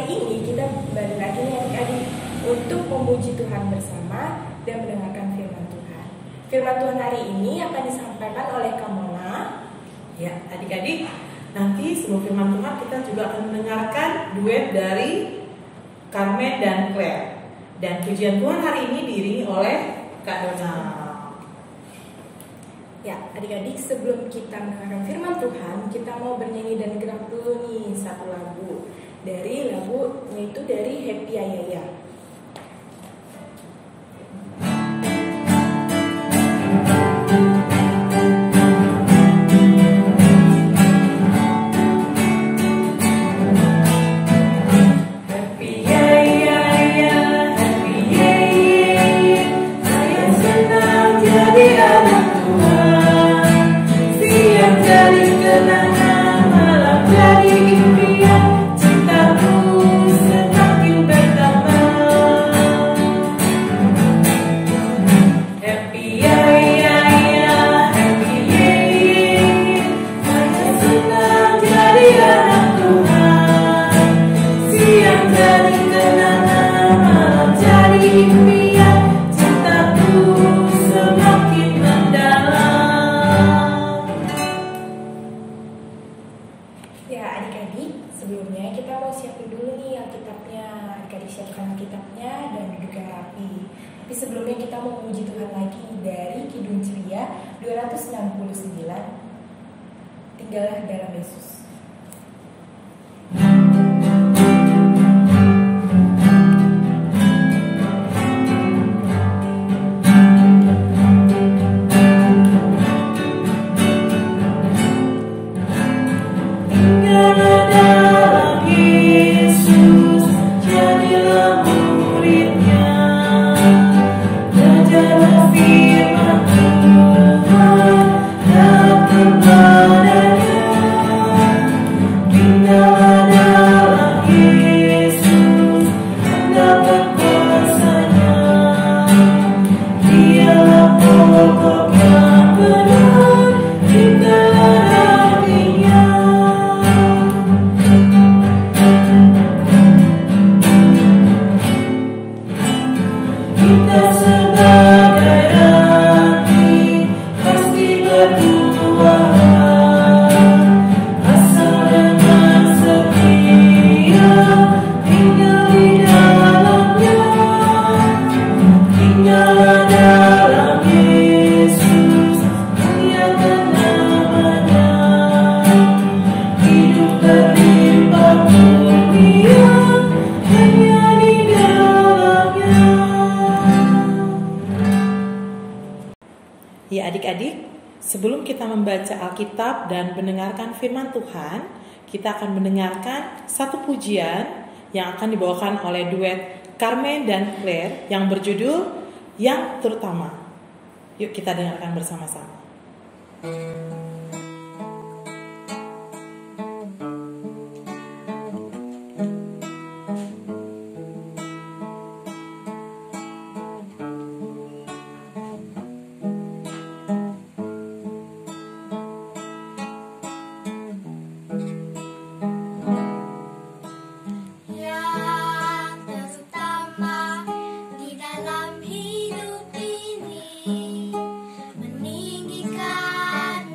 ini kita kembali lagi nih adik-adik untuk memuji Tuhan bersama dan mendengarkan firman Tuhan. Firman Tuhan hari ini akan disampaikan oleh Kamona. Ya, adik-adik, nanti sebelum firman Tuhan kita juga akan mendengarkan duet dari Carmen dan Claire. Dan pujian Tuhan hari ini diiringi oleh Kak Dona. Ya, adik-adik, sebelum kita mendengarkan firman Tuhan, kita mau bernyanyi dan gerak dulu nih satu lagu. Dari lagu yaitu dari Happy Ayaya. Ya adik-adik, sebelumnya kita mau siapin dulu nih Alkitabnya. Adik-adik siapkan Alkitabnya dan duduk yang rapi. Tapi sebelumnya kita mau memuji Tuhan lagi dari Kidung Ceria 269, Tinggallah dalam Yesus. Ya adik-adik, sebelum kita membaca Alkitab dan mendengarkan firman Tuhan, kita akan mendengarkan satu pujian yang akan dibawakan oleh duet Carmen dan Claire yang berjudul Yang Terutama. Yuk kita dengarkan bersama-sama. Hidup ini meninggikan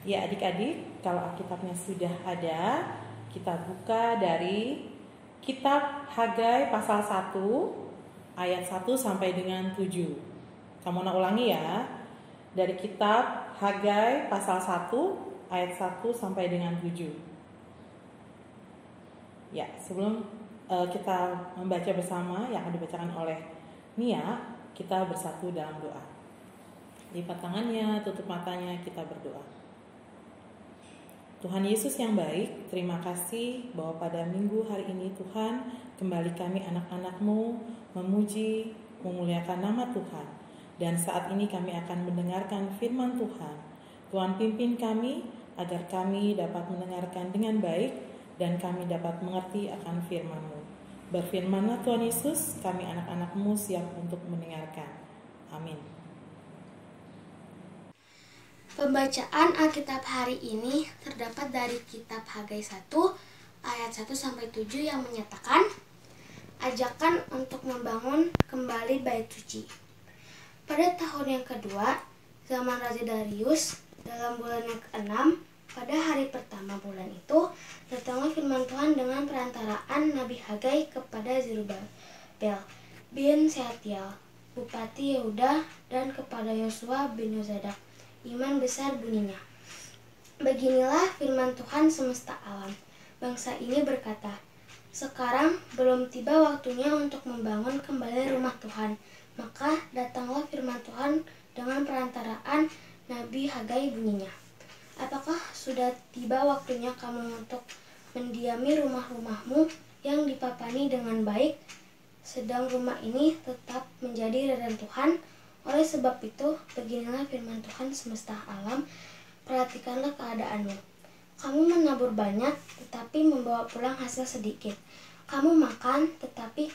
Ya adik-adik, kalau Alkitabnya sudah ada, kita buka dari kitab Hagai pasal 1 ayat 1 sampai dengan 7. Kamu nak ulangi ya. Dari kitab Hagai pasal 1 ayat 1 sampai dengan 7. Ya, sebelum kita membaca bersama yang akan dibacakan oleh Nia, kita bersatu dalam doa. Lipat tangannya, tutup matanya, kita berdoa. Tuhan Yesus yang baik, terima kasih bahwa pada minggu hari ini Tuhan, kembali kami anak-anak-Mu memuji, memuliakan nama Tuhan. Dan saat ini kami akan mendengarkan firman Tuhan. Tuhan pimpin kami agar kami dapat mendengarkan dengan baik dan kami dapat mengerti akan firman-Mu. Berfirmanlah Tuhan Yesus, kami anak-anak-Mu siap untuk mendengarkan. Amin. Pembacaan Alkitab hari ini terdapat dari kitab Hagai 1 ayat 1 sampai 7 yang menyatakan ajakan untuk membangun kembali bait suci. Pada tahun yang kedua, zaman Raja Darius, dalam bulan yang ke-6, pada hari pertama bulan itu, datanglah firman Tuhan dengan perantaraan Nabi Hagai kepada Zerubabel bin Sealtiel, Bupati Yehuda, dan kepada Yosua bin Yozadak, Imam besar bunyinya. Beginilah firman Tuhan semesta alam. Bangsa ini berkata, sekarang belum tiba waktunya untuk membangun kembali rumah Tuhan. Maka datanglah firman Tuhan dengan perantaraan Nabi Hagai bunyinya. Apakah sudah tiba waktunya kamu untuk mendiami rumah-rumahmu yang dipapani dengan baik, sedang rumah ini tetap menjadi reruntuhan? Oleh sebab itu, beginilah firman Tuhan semesta alam, perhatikanlah keadaanmu. Kamu menabur banyak, tetapi membawa pulang hasil sedikit. Kamu makan, tetapi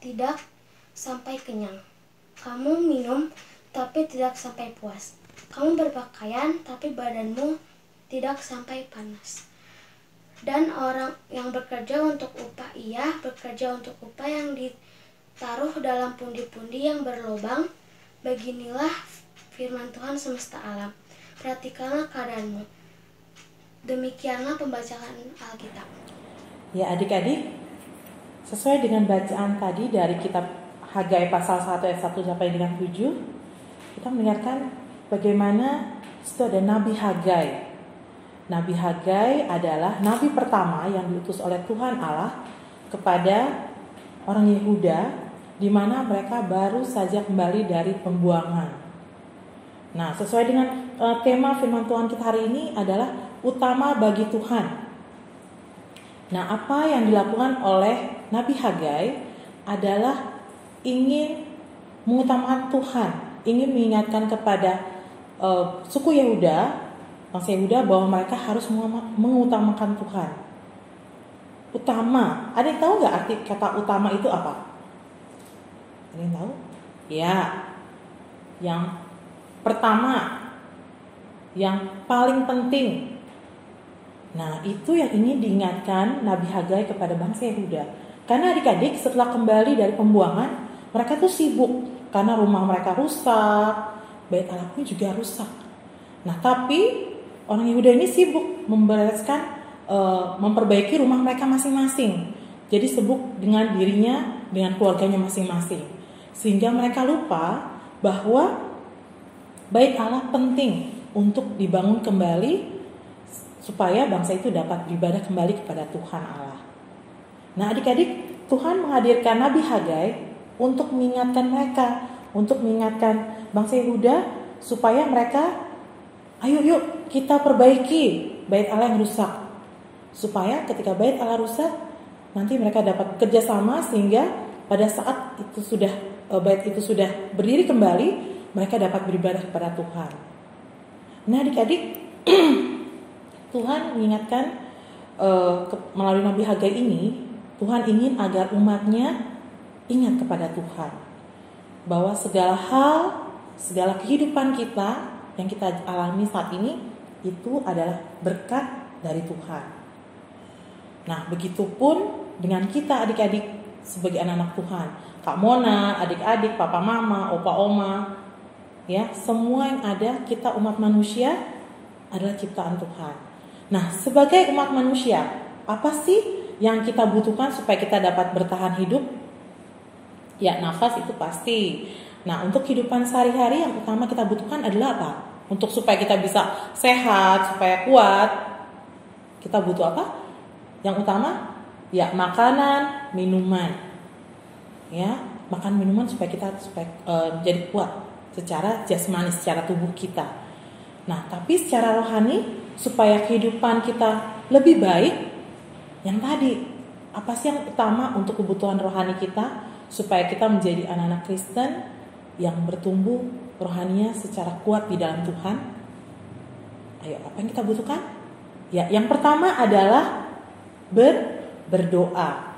tidak sampai kenyang. Kamu minum, tapi tidak sampai puas. Kamu berpakaian, tapi badanmu tidak sampai panas. Dan orang yang bekerja untuk upah, ia bekerja untuk upah yang ditaruh dalam pundi-pundi yang berlubang. Beginilah firman Tuhan semesta alam. Perhatikanlah keadaanmu. Demikianlah pembacaan Alkitab. Ya adik-adik, sesuai dengan bacaan tadi dari kitab Hagai pasal 1 ayat 1 sampai dengan 7, kita mendengarkan bagaimana itu ada Nabi Hagai. Nabi Hagai adalah nabi pertama yang diutus oleh Tuhan Allah kepada orang Yehuda, di mana mereka baru saja kembali dari pembuangan. Nah, sesuai dengan tema firman Tuhan kita hari ini adalah utama bagi Tuhan. Nah, apa yang dilakukan oleh Nabi Hagai adalah ingin mengutamakan Tuhan, ingin mengingatkan kepada suku Yehuda, bangsa Yehuda, bahwa mereka harus mengutamakan Tuhan. Utama, ada yang tahu nggak arti kata utama itu apa? Ada yang tahu? Ya, yang pertama, yang paling penting. Nah, itu yang ingin diingatkan Nabi Hagai kepada bangsa Yehuda. Karena adik-adik setelah kembali dari pembuangan, mereka tuh sibuk karena rumah mereka rusak, bait Allah pun juga rusak. Nah, tapi orang Yehuda ini sibuk membereskan, memperbaiki rumah mereka masing-masing. Jadi sibuk dengan dirinya, dengan keluarganya masing-masing. Sehingga mereka lupa bahwa bait Allah penting untuk dibangun kembali supaya bangsa itu dapat beribadah kembali kepada Tuhan Allah. Nah adik-adik, Tuhan menghadirkan Nabi Hagai untuk mengingatkan mereka, untuk mengingatkan bangsa Yehuda supaya mereka, ayo yuk kita perbaiki bait Allah yang rusak. Supaya ketika bait Allah rusak, nanti mereka dapat kerjasama sehingga pada saat itu bait itu sudah berdiri kembali, mereka dapat beribadah kepada Tuhan. Nah adik-adik, Tuhan mengingatkan melalui Nabi Hagai ini, Tuhan ingin agar umatnya ingat kepada Tuhan. Bahwa segala hal, segala kehidupan kita yang kita alami saat ini, itu adalah berkat dari Tuhan. Nah begitupun dengan kita adik-adik sebagai anak-anak Tuhan. Kak Mona, adik-adik, papa mama, opa oma, ya semua yang ada, kita umat manusia adalah ciptaan Tuhan. Nah, sebagai umat manusia, apa sih yang kita butuhkan supaya kita dapat bertahan hidup? Ya, nafas itu pasti. Nah, untuk kehidupan sehari-hari yang utama kita butuhkan adalah apa? Untuk supaya kita bisa sehat, supaya kuat, kita butuh apa? Yang utama, ya makanan, minuman. Ya, makan minuman supaya kita menjadi kuat secara jasmani, secara tubuh kita. Nah, tapi secara rohani supaya kehidupan kita lebih baik, yang tadi, apa sih yang utama untuk kebutuhan rohani kita supaya kita menjadi anak-anak Kristen yang bertumbuh rohaninya secara kuat di dalam Tuhan? Ayo, apa yang kita butuhkan? Ya, yang pertama adalah berdoa.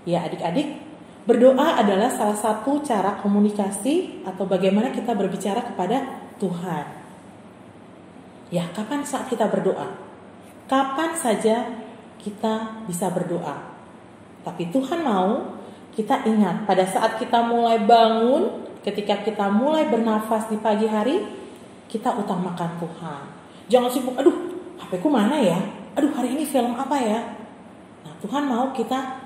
Ya, adik-adik, berdoa adalah salah satu cara komunikasi atau bagaimana kita berbicara kepada Tuhan. Ya, kapan saat kita berdoa? Kapan saja kita bisa berdoa. Tapi Tuhan mau kita ingat pada saat kita mulai bangun, ketika kita mulai bernafas di pagi hari, kita utamakan Tuhan. Jangan sibuk, aduh, HP-ku mana ya? Aduh, hari ini film apa ya? Nah, Tuhan mau kita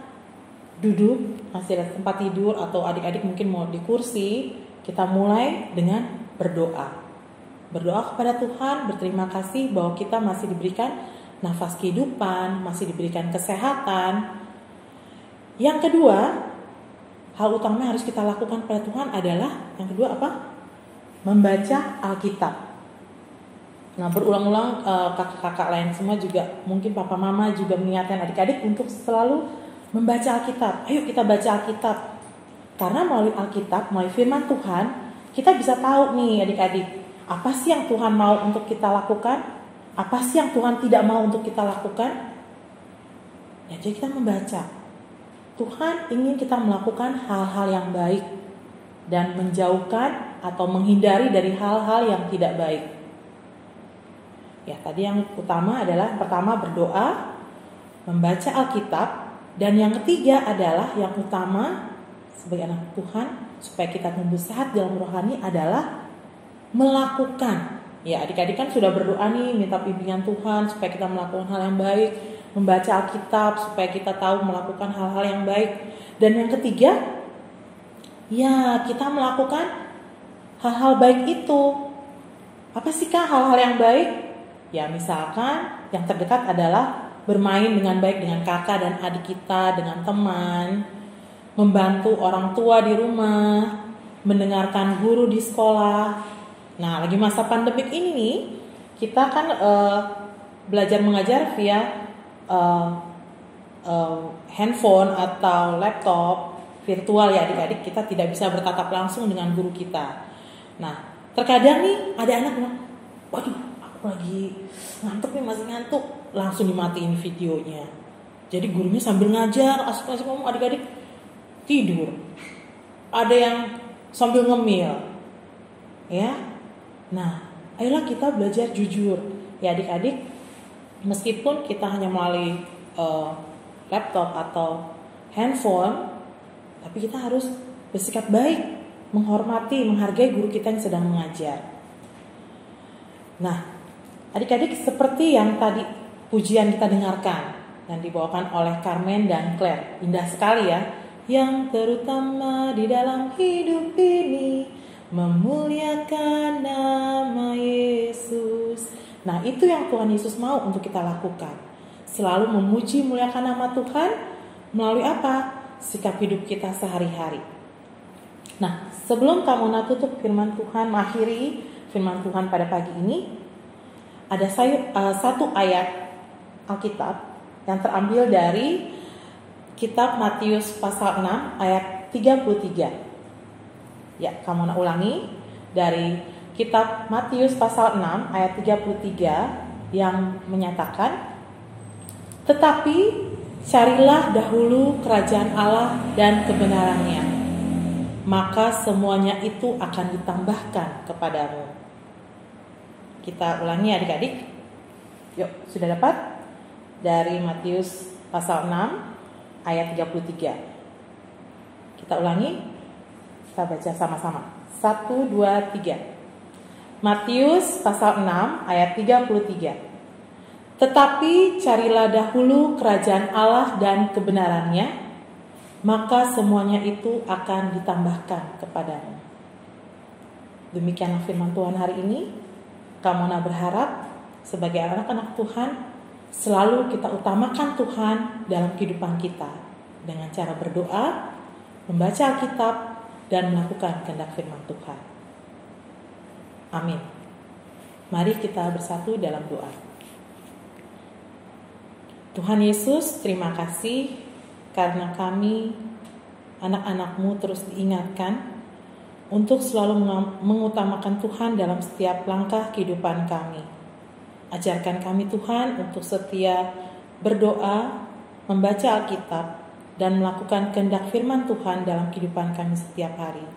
duduk, masih ada tempat tidur atau adik-adik mungkin mau di kursi, kita mulai dengan berdoa. Berdoa kepada Tuhan, berterima kasih bahwa kita masih diberikan nafas kehidupan, masih diberikan kesehatan. Yang kedua, hal utama yang harus kita lakukan pada Tuhan adalah, yang kedua apa? Membaca Alkitab. Nah, berulang-ulang kakak-kakak lain semua juga, mungkin papa mama juga mengingatkan adik-adik untuk selalu membaca Alkitab. Ayo kita baca Alkitab. Karena melalui Alkitab, melalui firman Tuhan, kita bisa tahu nih adik-adik, apa sih yang Tuhan mau untuk kita lakukan? Apa sih yang Tuhan tidak mau untuk kita lakukan? Ya, jadi kita membaca. Tuhan ingin kita melakukan hal-hal yang baik dan menjauhkan atau menghindari dari hal-hal yang tidak baik. Ya, tadi yang utama adalah pertama berdoa, membaca Alkitab, dan yang ketiga adalah yang utama sebagai anak Tuhan supaya kita tumbuh sehat dalam rohani adalah melakukan. Ya, adik-adik kan sudah berdoa nih, minta bimbingan Tuhan supaya kita melakukan hal yang baik, membaca Alkitab supaya kita tahu melakukan hal-hal yang baik. Dan yang ketiga, ya kita melakukan hal-hal baik itu. Apa sih kah hal-hal yang baik? Ya, misalkan yang terdekat adalah bermain dengan baik dengan kakak dan adik kita, dengan teman, membantu orang tua di rumah, mendengarkan guru di sekolah. Nah, lagi masa pandemik ini nih, kita kan belajar mengajar via handphone atau laptop virtual ya adik-adik. Kita tidak bisa bertatap langsung dengan guru kita. Nah, terkadang nih ada anak bilang, waduh, aku lagi ngantuk nih, masih ngantuk. Langsung dimatiin videonya. Jadi gurunya sambil ngajar, asik-asik ngomong, adik-adik tidur. Ada yang sambil ngemil. Ya. Nah, ayolah kita belajar jujur. Ya adik-adik, meskipun kita hanya melalui laptop atau handphone, tapi kita harus bersikap baik, menghormati, menghargai guru kita yang sedang mengajar. Nah, adik-adik seperti yang tadi pujian kita dengarkan yang dibawakan oleh Carmen dan Claire, indah sekali ya. Yang terutama di dalam hidup ini memuliakan nama Yesus. Nah, itu yang Tuhan Yesus mau untuk kita lakukan. Selalu memuji, muliakan nama Tuhan melalui apa? Sikap hidup kita sehari-hari. Nah, sebelum Kamuna tutup firman Tuhan, mengakhiri firman Tuhan pada pagi ini, ada satu ayat Alkitab yang terambil dari kitab Matius pasal 6 ayat 33. Ya, kamu nak ulangi dari kitab Matius pasal 6 ayat 33 yang menyatakan, tetapi carilah dahulu kerajaan Allah dan kebenarannya, maka semuanya itu akan ditambahkan kepadamu. Kita ulangi adik-adik. Yuk, sudah dapat? Dari Matius pasal 6 ayat 33. Kita ulangi. Kita baca sama-sama. 1, 2, 3. Matius pasal 6 ayat 33. Tetapi carilah dahulu kerajaan Allah dan kebenarannya, maka semuanya itu akan ditambahkan kepadamu. Demikianlah firman Tuhan hari ini. Kamona berharap sebagai anak-anak Tuhan selalu kita utamakan Tuhan dalam kehidupan kita dengan cara berdoa, membaca Alkitab, dan melakukan kehendak firman Tuhan. Amin. Mari kita bersatu dalam doa. Tuhan Yesus, terima kasih karena kami anak-anak-Mu terus diingatkan untuk selalu mengutamakan Tuhan dalam setiap langkah kehidupan kami. Ajarkan kami Tuhan untuk setia berdoa, membaca Alkitab, dan melakukan kehendak firman Tuhan dalam kehidupan kami setiap hari.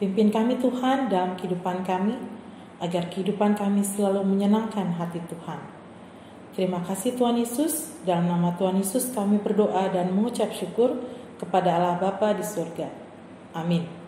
Pimpin kami Tuhan dalam kehidupan kami, agar kehidupan kami selalu menyenangkan hati Tuhan. Terima kasih Tuhan Yesus, dalam nama Tuhan Yesus kami berdoa dan mengucap syukur kepada Allah Bapa di surga. Amin.